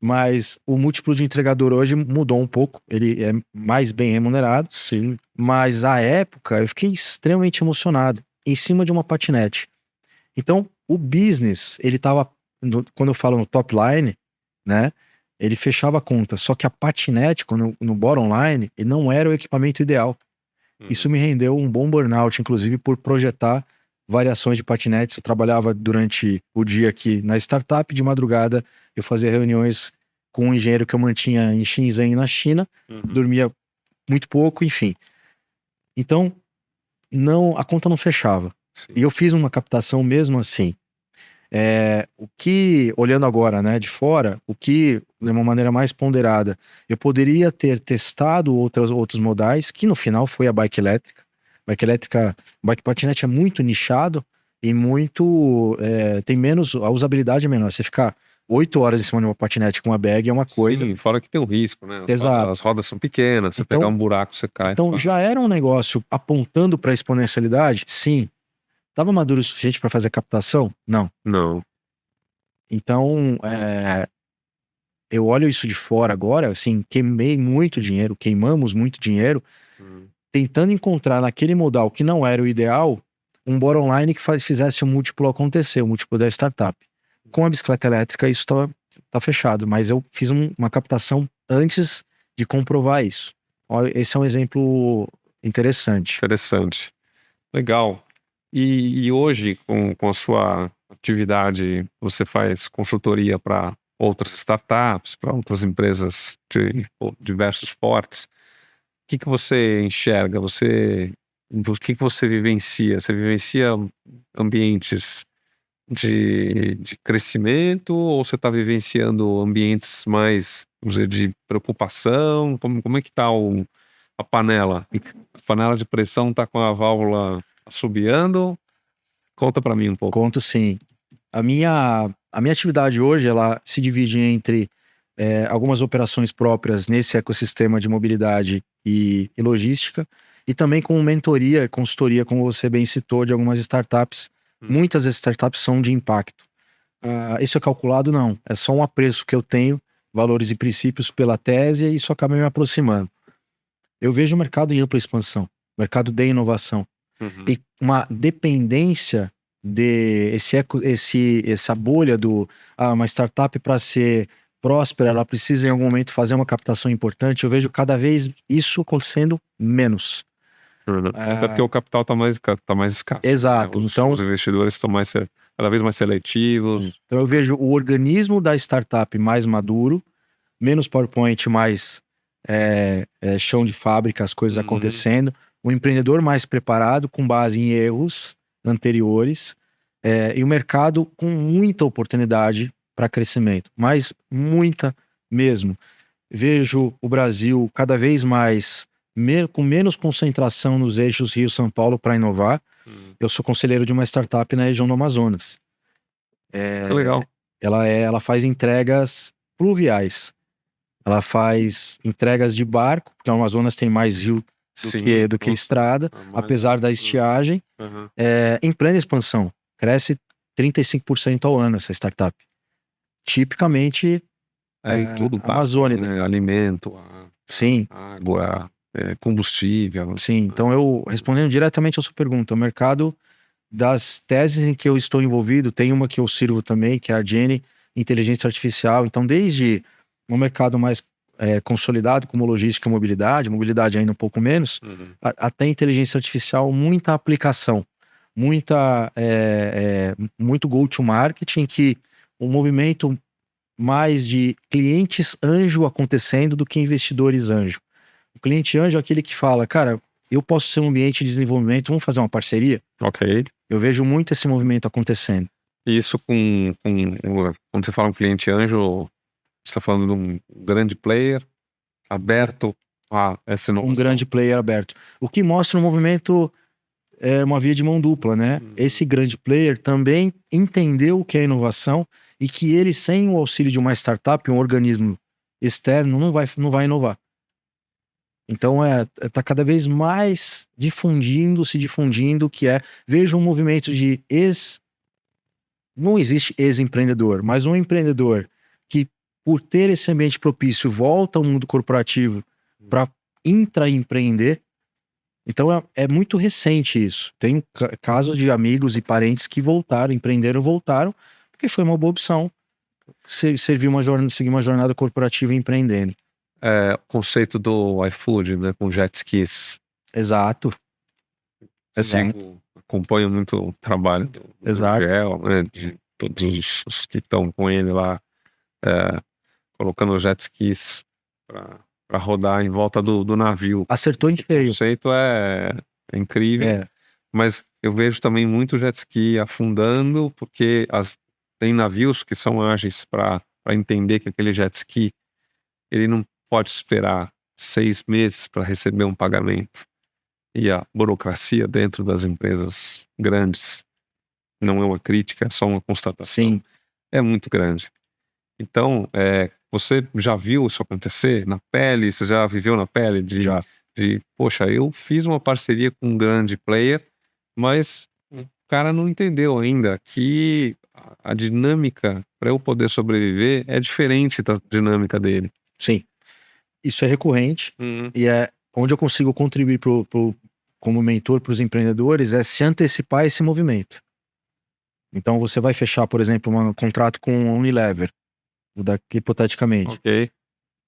mas o múltiplo de entregador hoje mudou um pouco. Ele é mais bem remunerado. Sim. Mas à época, eu fiquei extremamente emocionado em cima de uma patinete. Então, o business, ele tava, quando eu falo no top line, né? Ele fechava a conta. Só que a patinete, no bottom line, ele não era o equipamento ideal. Isso me rendeu um bom burnout, inclusive, por projetar variações de patinetes. Eu trabalhava durante o dia aqui na startup, de madrugada eu fazia reuniões com um engenheiro que eu mantinha em Shenzhen, na China, dormia muito pouco, enfim. Então, a conta não fechava. Sim. E eu fiz uma captação mesmo assim. O que, olhando agora, né, de fora, o que, de uma maneira mais ponderada, eu poderia ter testado outros modais, que no final foi a bike elétrica. Bike patinete é muito nichado e muito, tem menos, a usabilidade é menor. Você ficar 8 horas em cima de uma patinete com uma bag é uma coisa. Sim, fora que tem um risco, né? Exato. As rodas são pequenas, você pegar um buraco, você cai. Então já era um negócio apontando para a exponencialidade? Sim. Estava maduro o suficiente para fazer captação? Não. Não. Então, eu olho isso de fora agora, assim, queimamos muito dinheiro, tentando encontrar naquele modal que não era o ideal, um bottom line que fizesse o múltiplo acontecer, o múltiplo da startup. Com a bicicleta elétrica isso tá fechado, mas eu fiz uma captação antes de comprovar isso. Esse é um exemplo interessante. Interessante. Legal. E hoje, com a sua atividade, você faz consultoria para outras startups, para outras empresas de diversos portes. O que você enxerga? O que você vivencia? Você vivencia ambientes de crescimento ou você está vivenciando ambientes mais, vamos dizer, de preocupação? Como é que está a panela. A panela de pressão tá com a válvula assobiando. Conta para mim um pouco. Conto sim. A minha atividade hoje, ela se divide entre algumas operações próprias nesse ecossistema de mobilidade e logística, e também com mentoria e consultoria, como você bem citou, de algumas startups. Muitas das startups são de impacto. Isso é calculado? Não. É só um apreço que eu tenho, valores e princípios pela tese, e isso acaba me aproximando. Eu vejo o mercado em ampla expansão, mercado de inovação, e uma dependência essa bolha uma startup, para ser próspera, ela precisa em algum momento fazer uma captação importante. Eu vejo cada vez isso acontecendo menos. Até porque o capital tá mais escasso. Exato. Né? Então, os investidores estão cada vez mais seletivos. Então eu vejo o organismo da startup mais maduro, menos PowerPoint, mais chão de fábrica, as coisas acontecendo. O empreendedor mais preparado, com base em erros anteriores, e o mercado com muita oportunidade para crescimento, mas muita mesmo. Vejo o Brasil cada vez mais com menos concentração nos eixos Rio-São Paulo para inovar. Eu sou conselheiro de uma startup na região do Amazonas. Que legal. Ela faz entregas pluviais. Ela faz entregas de barco, porque o Amazonas tem mais rio do que estrada, apesar da estiagem. Em plena expansão. Cresce 35% ao ano essa startup. Tipicamente tudo Amazônia, né? Alimento, sim, água, combustível. Sim, então eu respondendo diretamente a sua pergunta, o mercado das teses em que eu estou envolvido, tem uma que eu sirvo também, que é a Gene, inteligência artificial. Então, desde um mercado mais consolidado, como logística e mobilidade ainda um pouco menos, até inteligência artificial, muita aplicação, muito go-to-marketing, que um movimento mais de clientes anjo acontecendo do que investidores anjo. O cliente anjo é aquele que fala, cara, eu posso ser um ambiente de desenvolvimento, vamos fazer uma parceria? Ok. Eu vejo muito esse movimento acontecendo. Isso quando você fala um cliente anjo, você está falando de um grande player aberto a essa inovação. Um grande player aberto. O que mostra um movimento, uma via de mão dupla, né? Esse grande player também entendeu o que é inovação e que ele, sem o auxílio de uma startup, um organismo externo, não vai inovar. Então tá cada vez mais se difundindo, que vejo um movimento de não existe ex-empreendedor, mas um empreendedor que, por ter esse ambiente propício, volta ao mundo corporativo para intraempreender. Então é muito recente isso. Tem casos de amigos e parentes que empreenderam, porque foi uma boa opção seguir uma jornada corporativa empreendendo. O conceito do iFood, né, com jet skis. Exato. Acompanho muito o trabalho do Gel, né, de todos os que estão com ele lá, colocando jet skis para rodar em volta do navio. Acertou em cheio. O conceito é incrível, mas eu vejo também muito jet ski afundando, porque tem navios que são ágeis para entender que aquele jet ski, ele não pode esperar 6 meses para receber um pagamento. E a burocracia dentro das empresas grandes, não é uma crítica, é só uma constatação. Sim. É muito grande. Então, você já viu isso acontecer na pele? Você já viveu na pele poxa, eu fiz uma parceria com um grande player, mas o cara não entendeu ainda que a dinâmica para eu poder sobreviver é diferente da dinâmica dele. Sim. Isso é recorrente e é onde eu consigo contribuir como mentor para os empreendedores, é se antecipar esse movimento. Então você vai fechar, por exemplo, um contrato com a Unilever, hipoteticamente. Ok.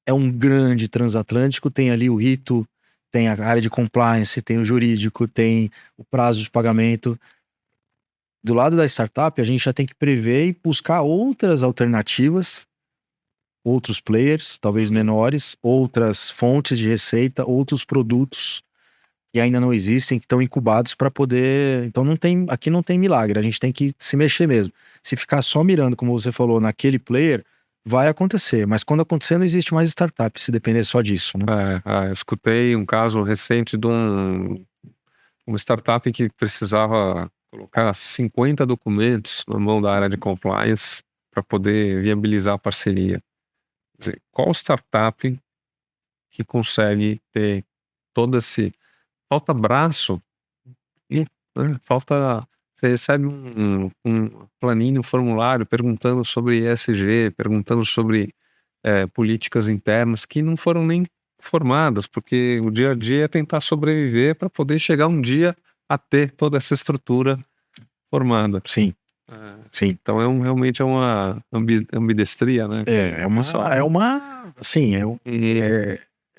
É um grande transatlântico, tem ali o rito, tem a área de compliance, tem o jurídico, tem o prazo de pagamento. Do lado da startup, a gente já tem que prever e buscar outras alternativas, outros players, talvez menores, outras fontes de receita, outros produtos que ainda não existem, que estão incubados para poder... Então aqui não tem milagre, a gente tem que se mexer mesmo. Se ficar só mirando, como você falou, naquele player, vai acontecer. Mas quando acontecer, não existe mais startup, se depender só disso, né? Eu escutei um caso recente de uma startup que precisava colocar 50 documentos na mão da área de compliance para poder viabilizar a parceria. Quer dizer, qual startup que consegue ter todo esse... Falta braço, né? Falta... Você recebe um planilho, um formulário perguntando sobre ESG, perguntando sobre políticas internas que não foram nem formadas, porque o dia a dia é tentar sobreviver para poder chegar um dia a ter toda essa estrutura formada. Sim. Sim. Então realmente é uma ambidestria, né?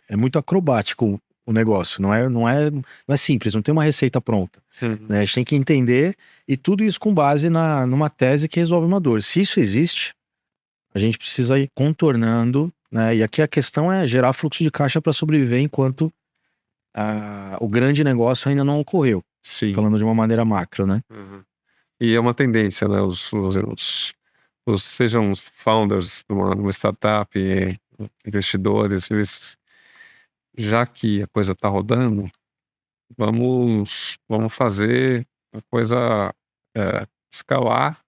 É muito acrobático o negócio, não é simples, não tem uma receita pronta. Né? A gente tem que entender, e tudo isso com base numa tese que resolve uma dor. Se isso existe, a gente precisa ir contornando, né? E aqui a questão é gerar fluxo de caixa para sobreviver enquanto o grande negócio ainda não ocorreu. Sim. Falando de uma maneira macro, né? E é uma tendência, né? Sejam os founders de uma startup, investidores, eles, já que a coisa está rodando, vamos fazer a coisa escalar,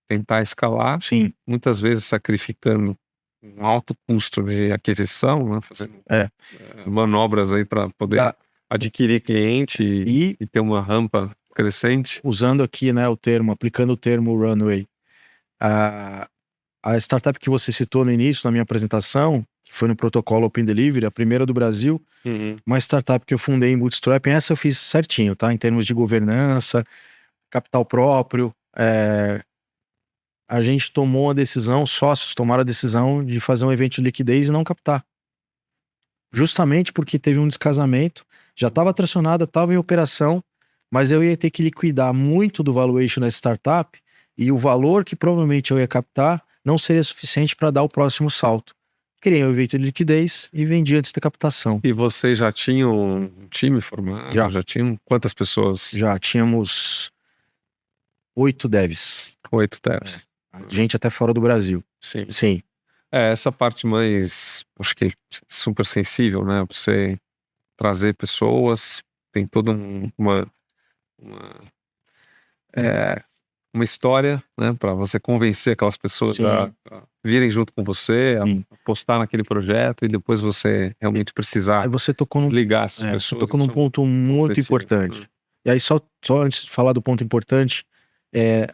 tentar escalar. Sim. Muitas vezes sacrificando um alto custo de aquisição, né? Fazendo manobras aí para poder adquirir cliente e ter uma rampa crescente. Usando aqui, né, aplicando o termo runway. A startup que você citou no início, na minha apresentação, que foi no protocolo Open Delivery, a primeira do Brasil, uma startup que eu fundei em Bootstrapping, essa eu fiz certinho, tá? Em termos de governança, capital próprio, a gente tomou a decisão, sócios tomaram a decisão de fazer um evento de liquidez e não captar. Justamente porque teve um descasamento, já estava tracionada, estava em operação, mas eu ia ter que liquidar muito do valuation da startup e o valor que provavelmente eu ia captar não seria suficiente para dar o próximo salto. Criei um evento de liquidez e vendi antes da captação. E vocês já tinham um time formado? Já tinham quantas pessoas? Já tínhamos 8 devs. 8 devs. Gente até fora do Brasil. Sim. Essa parte mais, acho que super sensível, né? Você trazer pessoas, tem toda uma história, né, para você convencer aquelas pessoas a virem junto com você, a apostar naquele projeto e depois você realmente precisar. Aí você tocou ligar essas pessoas. Você tocou num ponto muito importante. E aí só antes de falar do ponto importante,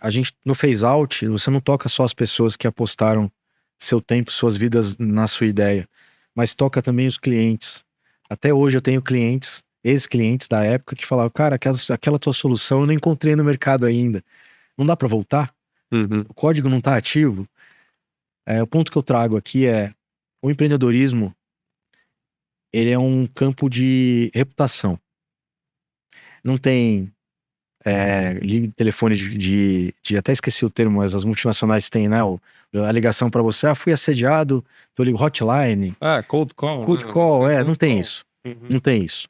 a gente no phase out, você não toca só as pessoas que apostaram seu tempo, suas vidas na sua ideia, mas toca também os clientes. Até hoje eu tenho clientes, ex-clientes da época, que falavam, cara, aquela tua solução eu não encontrei no mercado ainda. Não dá para voltar? O código não está ativo? O ponto que eu trago aqui é o empreendedorismo, ele é um campo de reputação. Não tem telefone de até esqueci o termo, mas as multinacionais têm, né? A ligação para você, fui assediado, eu ligo hotline. Cold call. Cold call, não tem isso. Não tem isso.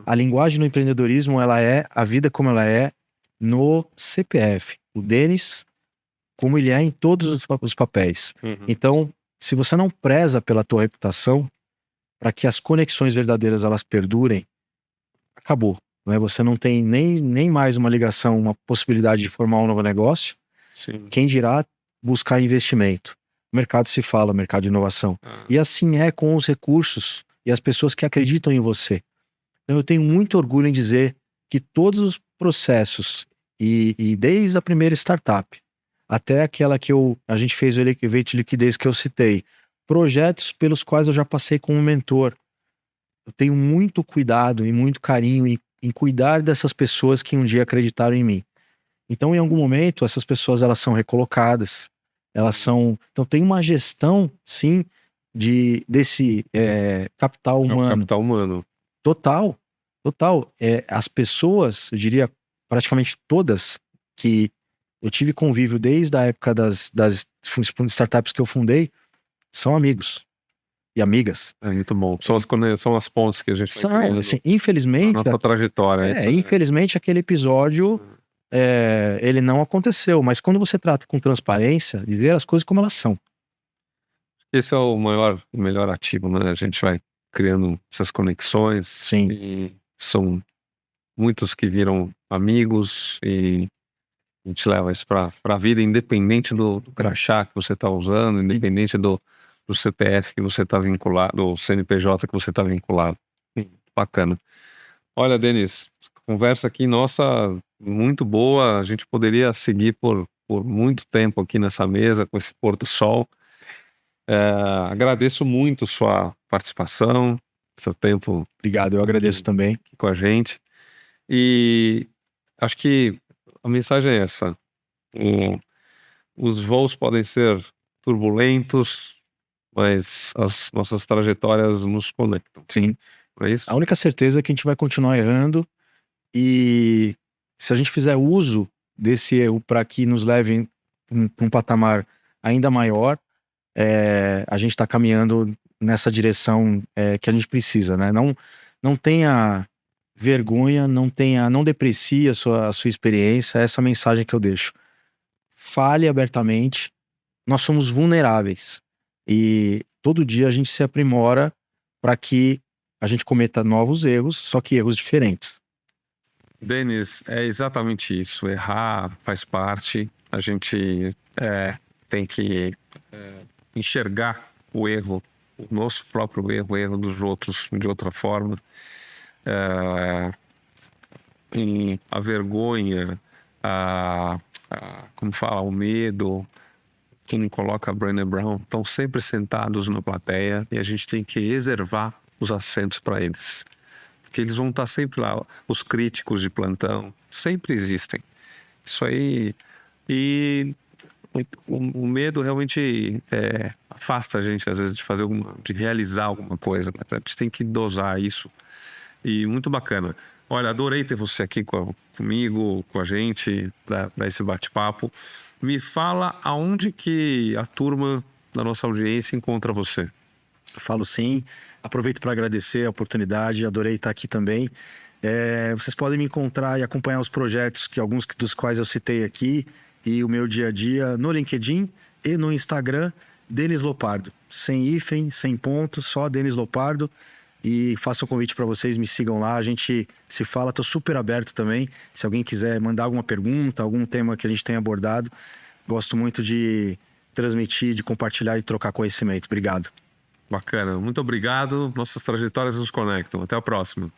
A linguagem no empreendedorismo, ela é a vida como ela é no CPF. O Denis, como ele é em todos os papéis. Então, se você não preza pela tua reputação, para que as conexões verdadeiras elas perdurem, acabou. Não é? Você não tem nem mais uma ligação, uma possibilidade de formar um novo negócio. Quem dirá buscar investimento? O mercado se fala, mercado de inovação. E assim é com os recursos e as pessoas que acreditam em você. Então eu tenho muito orgulho em dizer que todos os processos, e desde a primeira startup, até aquela que a gente fez o evento de liquidez que eu citei, projetos pelos quais eu já passei como mentor, eu tenho muito cuidado e muito carinho em cuidar dessas pessoas que um dia acreditaram em mim. Então, em algum momento, essas pessoas elas são recolocadas, então tem uma gestão, sim, desse capital humano. Capital humano. Total. As pessoas, eu diria praticamente todas, que eu tive convívio desde a época das startups que eu fundei, são amigos e amigas. Muito bom. São as pontes que a gente vai assim, infelizmente, a nossa trajetória. Infelizmente, aquele episódio ele não aconteceu, mas quando você trata com transparência, dizer as coisas como elas são. Esse é o melhor ativo, né? A gente vai criando essas conexões. Sim. E são muitos que viram amigos e a gente leva isso para a vida, independente do crachá que você está usando, independente do CPF que você está vinculado, do CNPJ que você está vinculado. Bacana. Olha, Denis, conversa aqui, nossa, muito boa. A gente poderia seguir por muito tempo aqui nessa mesa com esse pôr do sol. Agradeço muito sua participação, seu tempo. Obrigado, eu agradeço também. Aqui com a gente. E acho que a mensagem é essa. Os voos podem ser turbulentos, mas as nossas trajetórias nos conectam. Sim. Não é isso? A única certeza é que a gente vai continuar errando e se a gente fizer uso desse erro para que nos leve para um patamar ainda maior, a gente está caminhando nessa direção que a gente precisa, né? Não tenha vergonha, não deprecie a sua experiência, essa mensagem que eu deixo. Fale abertamente, nós somos vulneráveis e todo dia a gente se aprimora para que a gente cometa novos erros, só que erros diferentes. Denis, é exatamente isso. Errar faz parte. A gente tem que enxergar o erro, o nosso próprio erro, o erro dos outros de outra forma. E a vergonha, como fala, o medo, quem coloca Brené Brown, estão sempre sentados na plateia e a gente tem que reservar os assentos para eles. Porque eles vão estar sempre lá, os críticos de plantão, sempre existem. Isso aí. E o medo realmente afasta a gente, às vezes, de realizar alguma coisa. Mas a gente tem que dosar isso. E muito bacana. Olha, adorei ter você aqui comigo, com a gente, para esse bate-papo. Me fala aonde que a turma da nossa audiência encontra você. Falo sim. Aproveito para agradecer a oportunidade, adorei estar aqui também. Vocês podem me encontrar e acompanhar os projetos, alguns dos quais eu citei aqui, e o meu dia a dia no LinkedIn e no Instagram, Denis Lopardo. Sem hífen, sem pontos, só Denis Lopardo. E faço um convite para vocês, me sigam lá, a gente se fala, estou super aberto também. Se alguém quiser mandar alguma pergunta, algum tema que a gente tenha abordado, gosto muito de transmitir, de compartilhar e trocar conhecimento. Obrigado. Bacana, muito obrigado. Nossas trajetórias nos conectam. Até a próxima.